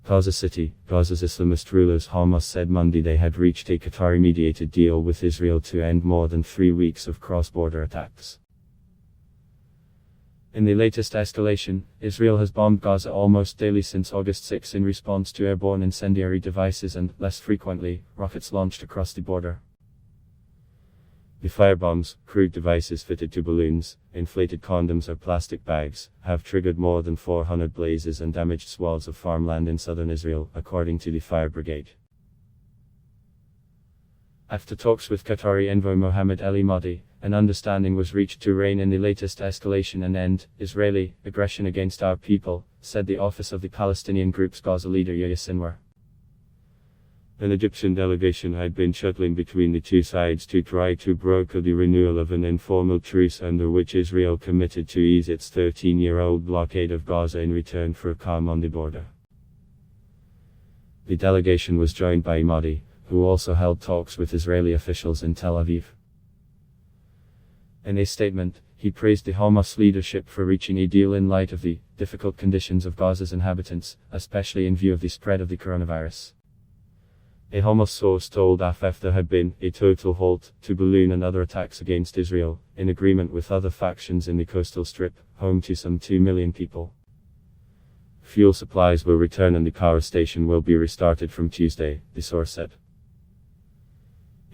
GAZA City, Gaza's Islamist rulers Hamas said Monday they had reached a Qatari-mediated deal with Israel to end more than 3 weeks of cross-border attacks. In the latest escalation, Israel has bombed Gaza almost daily since August 6 in response to airborne incendiary devices and, less frequently, rockets launched across the border. The firebombs, crude devices fitted to balloons, inflated condoms or plastic bags, have triggered more than 400 blazes and damaged swaths of farmland in southern Israel, according to the fire brigade. After talks with Qatari envoy Mohammed El-Mahdi, an understanding was reached to rein in the latest escalation and end Israeli aggression against our people, said the office of the Palestinian group's Gaza leader Yahya Sinwar. An Egyptian delegation had been shuttling between the two sides to try to broker the renewal of an informal truce under which Israel committed to ease its 13-year-old blockade of Gaza in return for calm on the border. The delegation was joined by Mahdi, who also held talks with Israeli officials in Tel Aviv. In a statement, he praised the Hamas leadership for reaching a deal in light of the difficult conditions of Gaza's inhabitants, especially in view of the spread of the coronavirus. A Hamas source told AFF there had been a total halt to balloon and other attacks against Israel, in agreement with other factions in the coastal strip, home to some 2 million people. Fuel supplies will return and the power station will be restarted from Tuesday, the source said.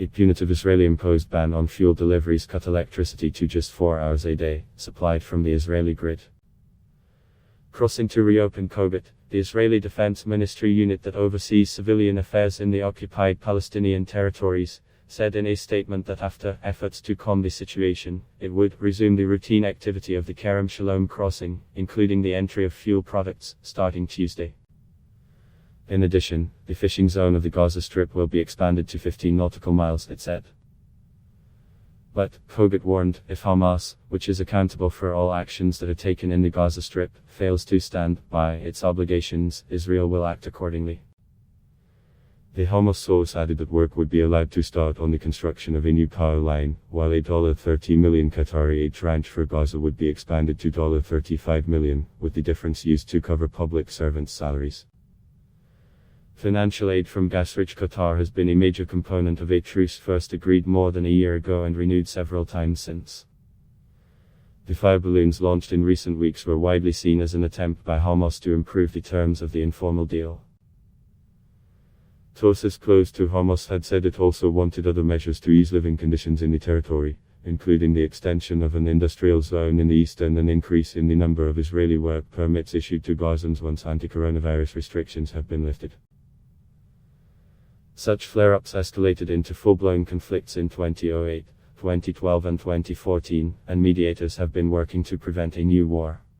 A punitive Israeli-imposed ban on fuel deliveries cut electricity to just 4 hours a day, supplied from the Israeli grid. Crossing to reopen Qobit, the Israeli Defense Ministry unit that oversees civilian affairs in the occupied Palestinian territories, said in a statement that after efforts to calm the situation, it would resume the routine activity of the Kerem Shalom crossing, including the entry of fuel products, starting Tuesday. In addition, the fishing zone of the Gaza Strip will be expanded to 15 nautical miles, it said. But, Qobit warned, if Hamas, which is accountable for all actions that are taken in the Gaza Strip, fails to stand by its obligations, Israel will act accordingly. The Hamas source added that work would be allowed to start on the construction of a new power line, while a $30 million Qatari aid tranche for Gaza would be expanded to $35 million, with the difference used to cover public servants' salaries. Financial aid from gas-rich Qatar has been a major component of a truce first agreed more than a year ago and renewed several times since. The fire balloons launched in recent weeks were widely seen as an attempt by Hamas to improve the terms of the informal deal. Sources close to Hamas had said it also wanted other measures to ease living conditions in the territory, including the extension of an industrial zone in the east and an increase in the number of Israeli work permits issued to Gazans once anti-coronavirus restrictions have been lifted. Such flare-ups escalated into full-blown conflicts in 2008, 2012 and 2014, and mediators have been working to prevent a new war.